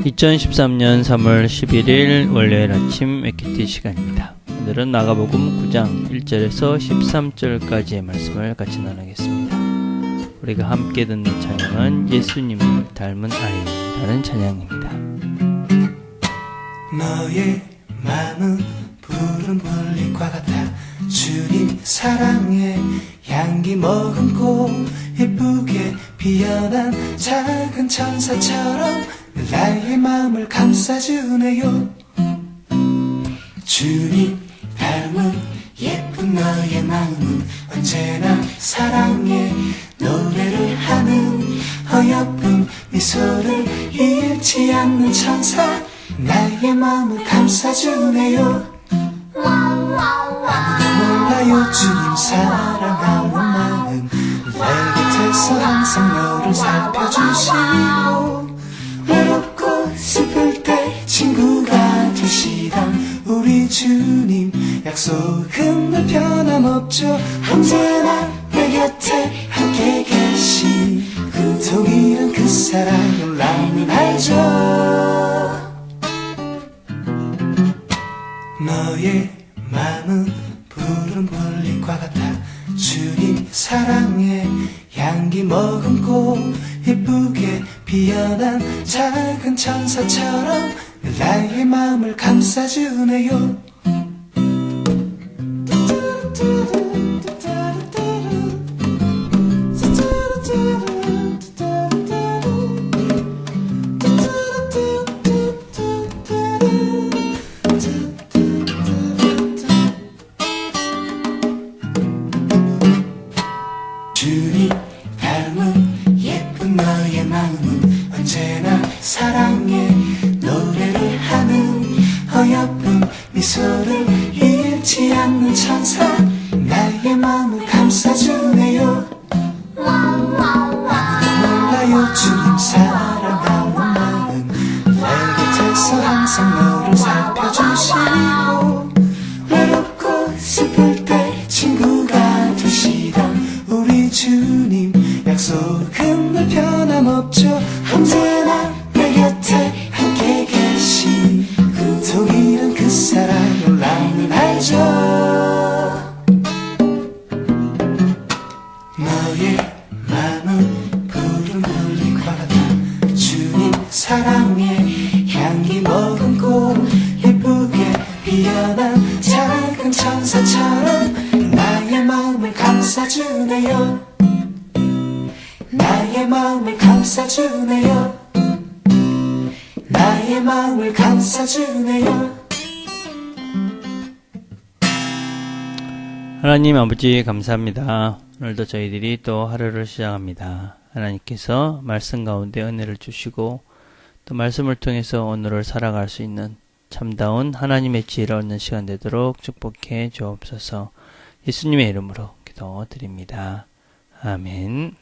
2013년 3월 11일 월요일 아침 에키티 시간입니다. 오늘은 마가복음 9장 1절에서 13절까지의 말씀을 같이 나누겠습니다. 우리가 함께 듣는 찬양은 예수님을 닮은 아이라는 찬양입니다. 너의 마음은 푸른 불빛과 같아 주님 사랑에 향기 머금고 예쁘게 피어난 작은 천사처럼 나의 마음을 감싸주네요. 주님 닮은 예쁜 너의 마음은 언제나 사랑에 노래를 하는 어여쁜 미소를 잃지 않는 천사 나의 마음을 감싸주네요. 아무도 몰라요 주님 사랑하는 마음 내 곁에서 항상 너를 살펴주시고 외롭고 슬플 때 친구가 되시던 우리 주님 약속은 늘 변함없죠. 언제나 내 곁에 함께 계신 그 동일한 그 사랑을 나는 알죠. 너의 마음은 푸른 불빛과 같아 주님 사랑에 향기 머금고 예쁘게 피어난 작은 천사처럼 나의 마음을 감싸주네요. 주님 닮은 예쁜 너의 마음은 언제나 사랑에 노래를 하는 어여쁜 미소를 잃지 않는 천사 나의 마음을 감싸주네요. 아무도 몰라요 주님 사랑하는 마음 내 곁에서 항상 너를 살펴주시고 외롭고 슬플 때 친구가 되시던 우리 주님 약속은 늘 변함없죠. 언제나 내 곁에 함께 계신 그 동일한 그 사랑을 나는 알죠. 너의 마음은 푸른 불빛과 같아 주님 사랑에 향기 머금고 예쁘게 피어난 작은 천사처럼 나의 마음을 감싸주네요. 나의 마음을 감싸주네요. 나의 마음을 감싸주네요. 하나님 아버지 감사합니다. 오늘도 저희들이 또 하루를 시작합니다. 하나님께서 말씀 가운데 은혜를 주시고 또 말씀을 통해서 오늘을 살아갈 수 있는 참다운 하나님의 지혜를 얻는 시간 되도록 축복해 주옵소서. 예수님의 이름으로 기도드립니다. 아멘.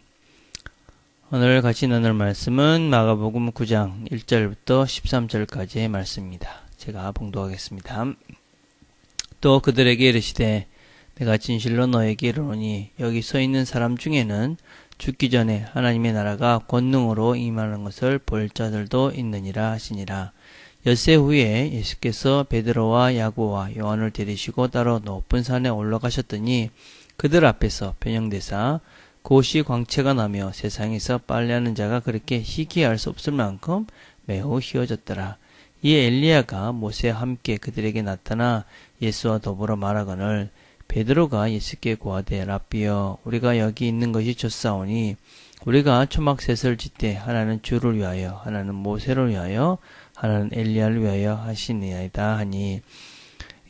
오늘 같이 나눌 말씀은 마가복음 9장 1절부터 13절까지의 말씀입니다. 제가 봉독하겠습니다. 또 그들에게 이르시되 내가 진실로 너에게 이르노니 여기 서 있는 사람 중에는 죽기 전에 하나님의 나라가 권능으로 임하는 것을 볼 자들도 있느니라 하시니라. 엿새 후에 예수께서 베드로와 야고보와 요한을 데리시고 따로 높은 산에 올라가셨더니 그들 앞에서 변형되사 곧이 광채가 나며 세상에서 빨래하는 자가 그렇게 희귀할 수 없을 만큼 매우 희어졌더라. 이에 엘리야가 모세와 함께 그들에게 나타나 예수와 더불어 말하거늘 베드로가 예수께 고하되 랍비여 우리가 여기 있는 것이 좋사오니 우리가 초막셋을 짓되 하나는 주를 위하여 하나는 모세를 위하여 하나는 엘리야를 위하여 하시니이다 하니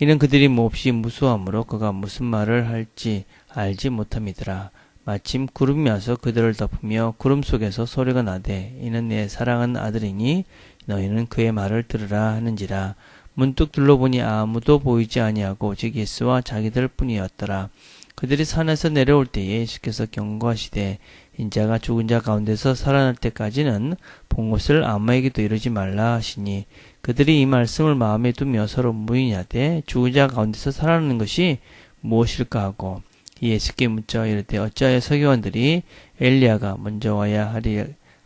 이는 그들이 몹시 무수함으로 그가 무슨 말을 할지 알지 못함이더라. 마침 구름이 와서 그들을 덮으며 구름 속에서 소리가 나되 이는 내 사랑하는 아들이니 너희는 그의 말을 들으라 하는지라. 문득 둘러보니 아무도 보이지 아니하고 오직 예수와 자기들 뿐이었더라. 그들이 산에서 내려올 때에 예수께서 경고하시되 인자가 죽은 자 가운데서 살아날 때까지는 본 것을 아무에게도 이르지 말라 하시니 그들이 이 말씀을 마음에 두며 서로 무의냐되 죽은 자 가운데서 살아나는 것이 무엇일까 하고 예수께 묻자 이르되 어찌하여 서기관들이 엘리야가 먼저 와야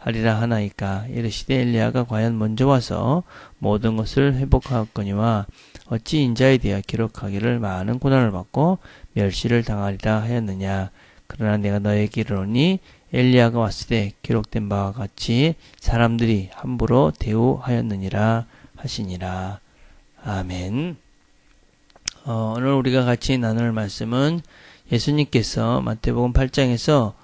하리라 하나이까. 이르시되 엘리야가 과연 먼저 와서 모든 것을 회복하였거니와 어찌 인자에 대하여 기록하기를 많은 고난을 받고 멸시를 당하리라 하였느냐. 그러나 내가 너에게 이르노니 엘리야가 왔을 때 기록된 바와 같이 사람들이 함부로 대우하였느니라 하시니라. 아멘. 오늘 우리가 같이 나눌 말씀은 예수님께서 마태복음 8장에서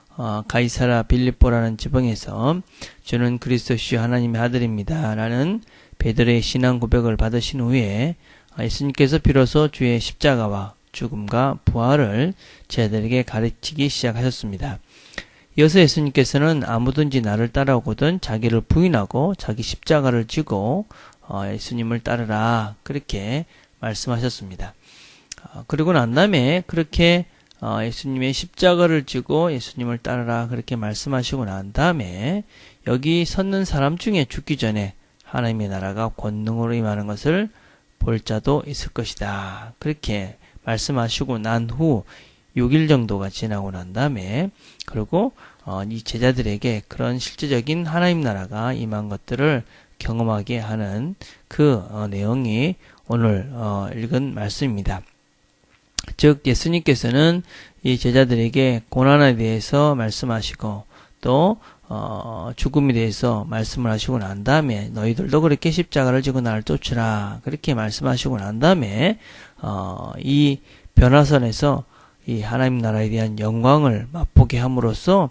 가이사라 빌립보라는 지방에서 주는 그리스도시요 하나님의 아들입니다 라는 베드로의 신앙 고백을 받으신 후에 예수님께서 비로소 주의 십자가와 죽음과 부활을 제자들에게 가르치기 시작하셨습니다. 이어서 예수님께서는 아무든지 나를 따라오거든 자기를 부인하고 자기 십자가를 지고 예수님을 따르라 그렇게 말씀하셨습니다. 그리고 난 다음에 그렇게 예수님의 십자가를 지고 예수님을 따르라 그렇게 말씀하시고 난 다음에 여기 섰는 사람 중에 죽기 전에 하나님의 나라가 권능으로 임하는 것을 볼 자도 있을 것이다. 그렇게 말씀하시고 난 후 6일 정도가 지나고 난 다음에 그리고 이 제자들에게 그런 실제적인 하나님 나라가 임한 것들을 경험하게 하는 그 내용이 오늘 읽은 말씀입니다. 즉 예수님께서는 이 제자들에게 고난에 대해서 말씀하시고 또 죽음에 대해서 말씀을 하시고 난 다음에 너희들도 그렇게 십자가를 지고 나를 쫓으라 그렇게 말씀하시고 난 다음에 이 변화선에서 이 하나님 나라에 대한 영광을 맛보게 함으로써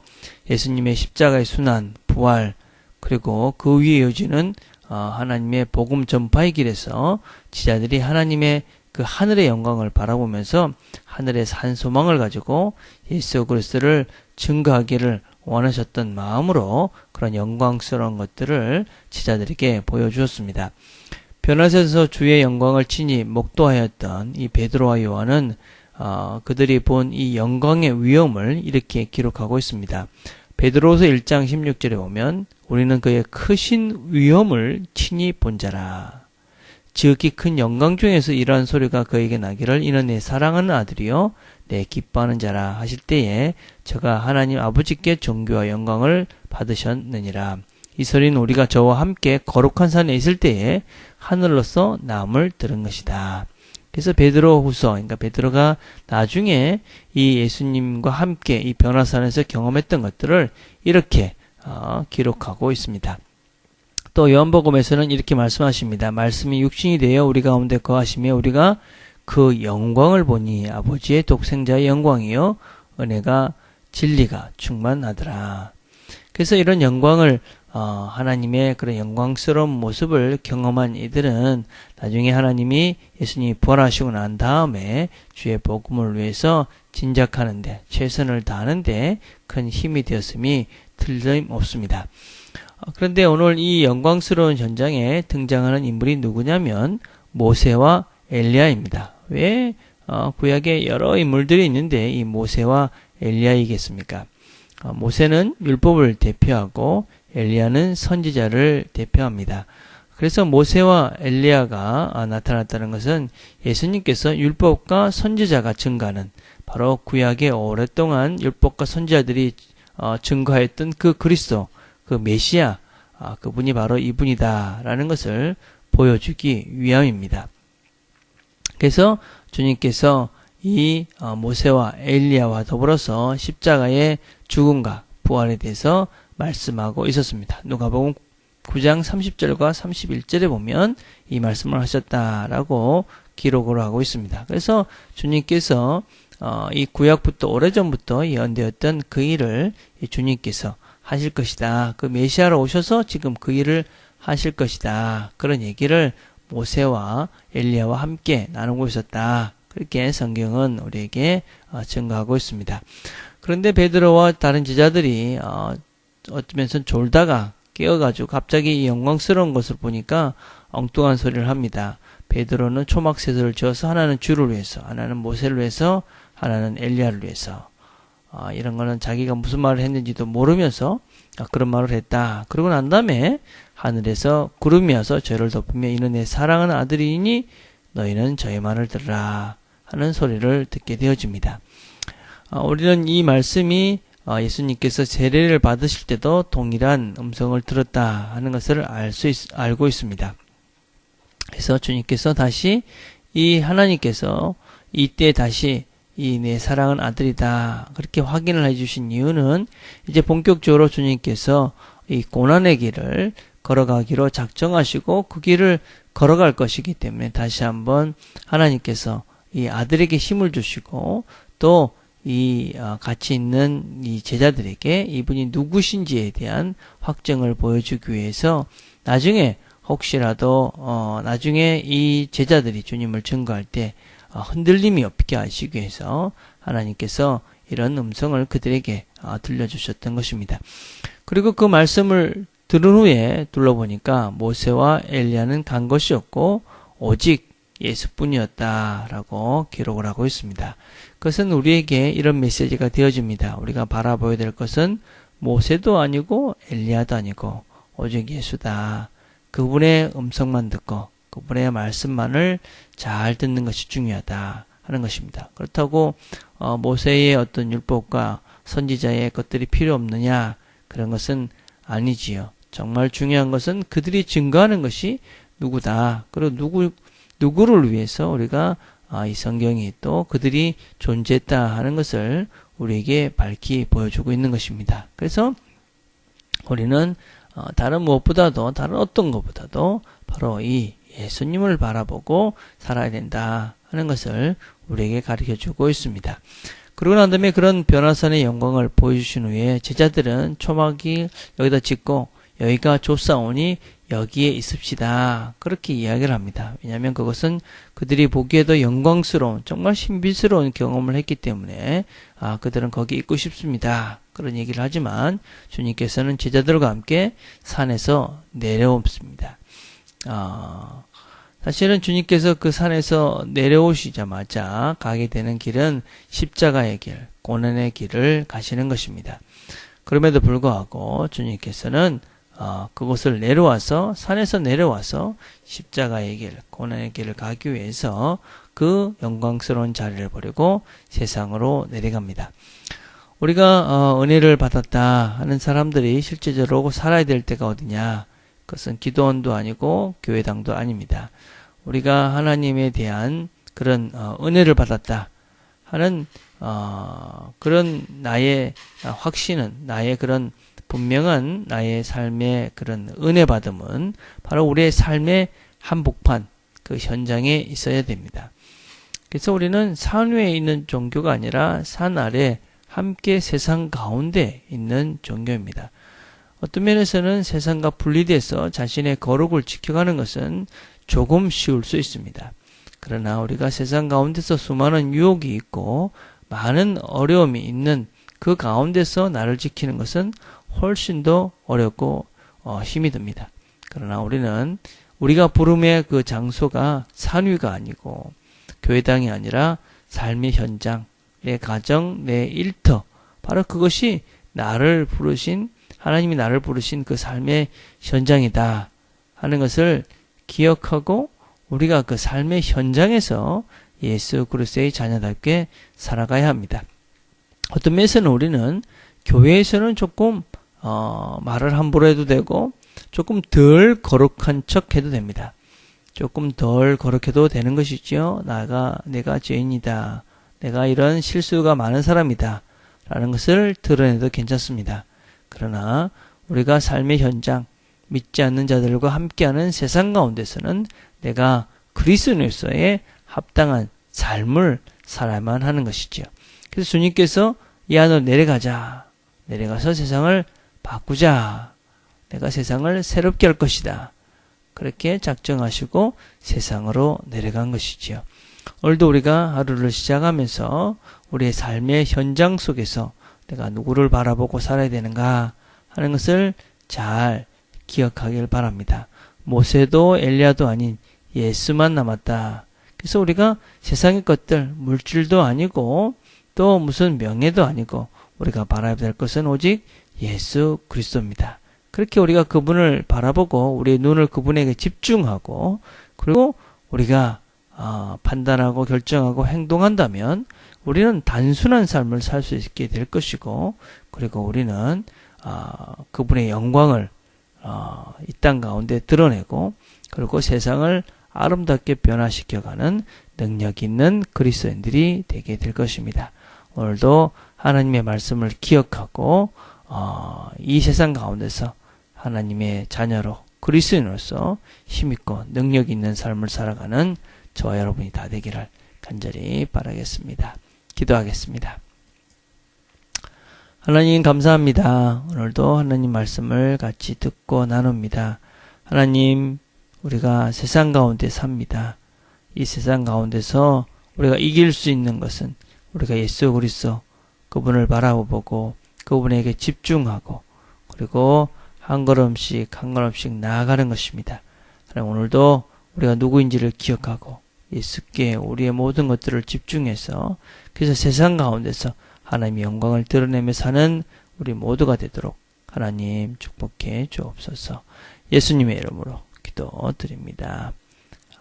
예수님의 십자가의 순환, 부활 그리고 그 위에 이어지는 하나님의 복음 전파의 길에서 지자들이 하나님의 그 하늘의 영광을 바라보면서 하늘의 산 소망을 가지고 예수 그리스도를 증거하기를 원하셨던 마음으로 그런 영광스러운 것들을 지자들에게 보여주었습니다. 변화선에서 주의 영광을 친히 목도하였던 이 베드로와 요한은 그들이 본 이 영광의 위엄을 이렇게 기록하고 있습니다. 베드로서 1장 16절에 보면 우리는 그의 크신 위엄을 친히 본 자라. 지극히 큰 영광 중에서 이러한 소리가 그에게 나기를 이는 내 사랑하는 아들이요 내 기뻐하는 자라 하실 때에 저가 하나님 아버지께 존귀와 영광을 받으셨느니라. 이 소리는 우리가 저와 함께 거룩한 산에 있을 때에 하늘로서 남을 들은 것이다. 그래서 베드로 후서, 그러니까 베드로가 나중에 이 예수님과 함께 이 변화산에서 경험했던 것들을 이렇게 기록하고 있습니다. 또 요한복음에서는 이렇게 말씀하십니다. 말씀이 육신이 되어 우리 가운데 거하시며 우리가 그 영광을 보니 아버지의 독생자의 영광이요 은혜가 진리가 충만하더라. 그래서 이런 영광을 하나님의 그런 영광스러운 모습을 경험한 이들은 나중에 하나님이 예수님이 부활하시고 난 다음에 주의 복음을 위해서 진작하는데 최선을 다하는데 큰 힘이 되었음이 틀림없습니다. 그런데 오늘 이 영광스러운 현장에 등장하는 인물이 누구냐면 모세와 엘리야입니다. 왜 구약에 여러 인물들이 있는데 이 모세와 엘리야이겠습니까? 모세는 율법을 대표하고 엘리야는 선지자를 대표합니다. 그래서 모세와 엘리야가 나타났다는 것은 예수님께서 율법과 선지자가 증거하는 바로 구약에 오랫동안 율법과 선지자들이 증거했던 그 그리스도 그 메시아, 그분이 바로 이분이다라는 것을 보여주기 위함입니다. 그래서 주님께서 이 모세와 엘리야와 더불어서 십자가의 죽음과 부활에 대해서 말씀하고 있었습니다. 누가복음 9장 30절과 31절에 보면 이 말씀을 하셨다라고 기록을 하고 있습니다. 그래서 주님께서 이 구약부터 오래전부터 예언되었던 그 일을 주님께서 하실 것이다. 그 메시아로 오셔서 지금 그 일을 하실 것이다. 그런 얘기를 모세와 엘리야와 함께 나누고 있었다. 그렇게 성경은 우리에게 증거하고 있습니다. 그런데 베드로와 다른 제자들이 어쩌면서 졸다가 깨어가지고 갑자기 이 영광스러운 것을 보니까 엉뚱한 소리를 합니다. 베드로는 초막새들을 지어서 하나는 주를 위해서, 하나는 모세를 위해서, 하나는 엘리야를 위해서 이런 거는 자기가 무슨 말을 했는지도 모르면서 그런 말을 했다. 그러고 난 다음에 하늘에서 구름이 와서 저를 덮으며 이는 내 사랑하는 아들이니 너희는 저의 말을 들으라 하는 소리를 듣게 되어집니다. 우리는 이 말씀이 예수님께서 세례를 받으실 때도 동일한 음성을 들었다 하는 것을 알고 있습니다. 그래서 주님께서 다시 이 하나님께서 이때 다시 이 내 사랑하는 아들이다 그렇게 확인을 해주신 이유는 이제 본격적으로 주님께서 이 고난의 길을 걸어가기로 작정하시고 그 길을 걸어갈 것이기 때문에 다시 한번 하나님께서 이 아들에게 힘을 주시고 또 이 같이 있는 이 제자들에게 이분이 누구신지에 대한 확증을 보여주기 위해서 나중에 혹시라도 나중에 이 제자들이 주님을 증거할 때 흔들림이 없게 하시기 위해서 하나님께서 이런 음성을 그들에게 들려주셨던 것입니다. 그리고 그 말씀을 들은 후에 둘러보니까 모세와 엘리야는 간 것이 없고 오직 예수뿐이었다라고 기록을 하고 있습니다. 그것은 우리에게 이런 메시지가 되어집니다. 우리가 바라보아야 될 것은 모세도 아니고 엘리야도 아니고 오직 예수다. 그분의 음성만 듣고 그분의 말씀만을 잘 듣는 것이 중요하다 하는 것입니다. 그렇다고 모세의 어떤 율법과 선지자의 것들이 필요 없느냐 그런 것은 아니지요. 정말 중요한 것은 그들이 증거하는 것이 누구다. 그리고 누구를 위해서 우리가 이 성경이 또 그들이 존재했다 하는 것을 우리에게 밝히 보여주고 있는 것입니다. 그래서 우리는 다른 무엇보다도 다른 어떤 것보다도 바로 이 예수님을 바라보고 살아야 된다 하는 것을 우리에게 가르쳐주고 있습니다. 그러고 난 다음에 그런 변화산의 영광을 보여주신 후에 제자들은 초막이 여기다 짓고 여기가 좁사오니 여기에 있읍시다. 그렇게 이야기를 합니다. 왜냐하면 그것은 그들이 보기에도 영광스러운 정말 신비스러운 경험을 했기 때문에 그들은 거기 있고 싶습니다. 그런 얘기를 하지만 주님께서는 제자들과 함께 산에서 내려옵니다. 사실은 주님께서 그 산에서 내려오시자마자 가게 되는 길은 십자가의 길, 고난의 길을 가시는 것입니다. 그럼에도 불구하고 주님께서는 그곳을 내려와서 산에서 내려와서 십자가의 길, 고난의 길을 가기 위해서 그 영광스러운 자리를 버리고 세상으로 내려갑니다. 우리가 은혜를 받았다 하는 사람들이 실제적으로 살아야 될 때가 어디냐? 그것은 기도원도 아니고 교회당도 아닙니다. 우리가 하나님에 대한 그런 은혜를 받았다 하는 그런 나의 확신은 나의 그런 분명한 나의 삶의 그런 은혜 받음은 바로 우리의 삶의 한복판 그 현장에 있어야 됩니다. 그래서 우리는 산 위에 있는 종교가 아니라 산 아래 함께 세상 가운데 있는 종교입니다. 어떤 면에서는 세상과 분리돼서 자신의 거룩을 지켜가는 것은 조금 쉬울 수 있습니다. 그러나 우리가 세상 가운데서 수많은 유혹이 있고 많은 어려움이 있는 그 가운데서 나를 지키는 것은 훨씬 더 어렵고 힘이 듭니다. 그러나 우리는 우리가 부름의 그 장소가 산위가 아니고 교회당이 아니라 삶의 현장, 내 가정, 내 일터 바로 그것이 나를 부르신 하나님이 나를 부르신 그 삶의 현장이다 하는 것을 기억하고 우리가 그 삶의 현장에서 예수 그리스도의 자녀답게 살아가야 합니다. 어떤 면에서는 우리는 교회에서는 조금 말을 함부로 해도 되고 조금 덜 거룩한 척 해도 됩니다. 조금 덜 거룩해도 되는 것이지요. 내가 죄인이다. 내가 이런 실수가 많은 사람이다. 라는 것을 드러내도 괜찮습니다. 그러나 우리가 삶의 현장, 믿지 않는 자들과 함께하는 세상 가운데서는 내가 그리스도인으로서의 합당한 삶을 살아야만 하는 것이지요. 그래서 주님께서 이 안으로 내려가서 세상을 바꾸자. 내가 세상을 새롭게 할 것이다. 그렇게 작정하시고 세상으로 내려간 것이지요. 오늘도 우리가 하루를 시작하면서 우리의 삶의 현장 속에서 내가 누구를 바라보고 살아야 되는가 하는 것을 잘 기억하길 바랍니다. 모세도 엘리야도 아닌 예수만 남았다. 그래서 우리가 세상의 것들, 물질도 아니고 또 무슨 명예도 아니고 우리가 바라야 될 것은 오직 예수 그리스도입니다. 그렇게 우리가 그분을 바라보고 우리의 눈을 그분에게 집중하고 그리고 우리가 판단하고 결정하고 행동한다면 우리는 단순한 삶을 살 수 있게 될 것이고, 그리고 우리는 그분의 영광을 이 땅 가운데 드러내고, 그리고 세상을 아름답게 변화시켜가는 능력 있는 그리스도인들이 되게 될 것입니다. 오늘도 하나님의 말씀을 기억하고 이 세상 가운데서 하나님의 자녀로 그리스도인으로서 힘있고 능력 있는 삶을 살아가는 저와 여러분이 다 되기를 간절히 바라겠습니다. 기도하겠습니다. 하나님 감사합니다. 오늘도 하나님 말씀을 같이 듣고 나눕니다. 하나님, 우리가 세상 가운데 삽니다. 이 세상 가운데서 우리가 이길 수 있는 것은 우리가 예수 그리스도 그분을 바라보고 그분에게 집중하고 그리고 한 걸음씩 한 걸음씩 나아가는 것입니다. 하나님, 오늘도 우리가 누구인지를 기억하고 예수께 우리의 모든 것들을 집중해서 그래서 세상 가운데서 하나님의 영광을 드러내며 사는 우리 모두가 되도록 하나님 축복해 주옵소서. 예수님의 이름으로 기도드립니다.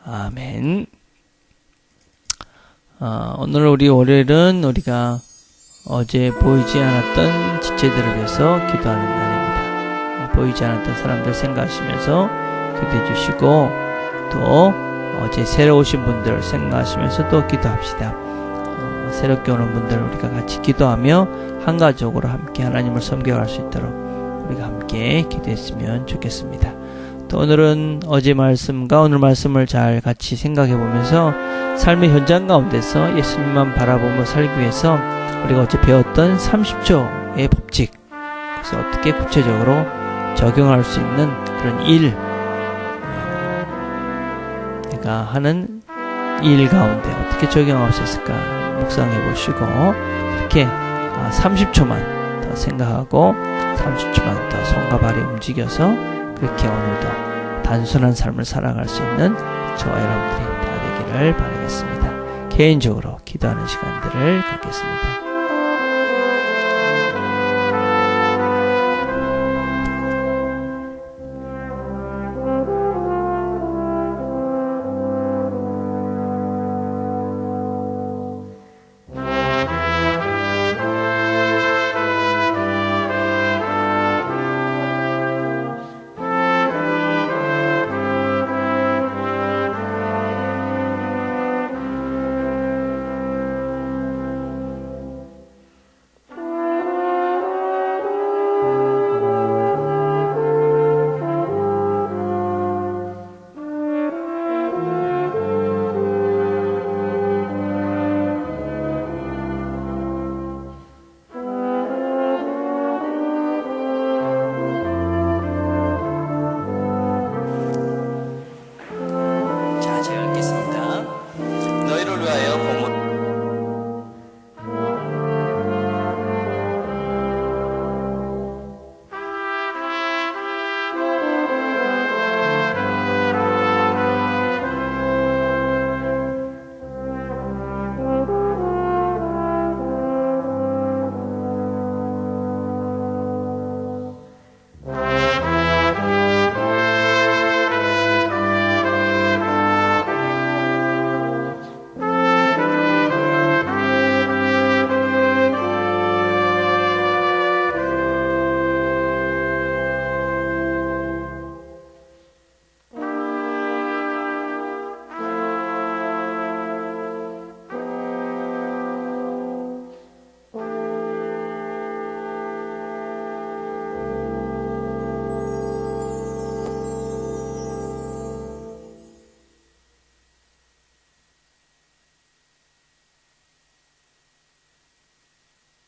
아멘. 오늘 우리 월요일은 우리가 어제 보이지 않았던 지체들을 위해서 기도하는 날입니다. 보이지 않았던 사람들 생각하시면서 기도해 주시고 또 어제 새로 오신 분들 생각하시면서 또 기도합시다. 새롭게 오는 분들 우리가 같이 기도하며 한 가족으로 함께 하나님을 섬겨갈 수 있도록 우리가 함께 기도했으면 좋겠습니다. 또 오늘은 어제 말씀과 오늘 말씀을 잘 같이 생각해 보면서 삶의 현장 가운데서 예수님만 바라보며 살기 위해서 우리가 어제 배웠던 30초의 법칙, 그래서 어떻게 구체적으로 적용할 수 있는 그런 일, 내가 하는 일 가운데 어떻게 적용할 수 있을까 묵상해 보시고 이렇게 30초만 더 생각하고 30초만 더 손과 발이 움직여서 그렇게 오늘도 단순한 삶을 살아갈 수 있는 저와 여러분들이 다 되기를 바라겠습니다. 개인적으로 기도하는 시간들을 갖겠습니다.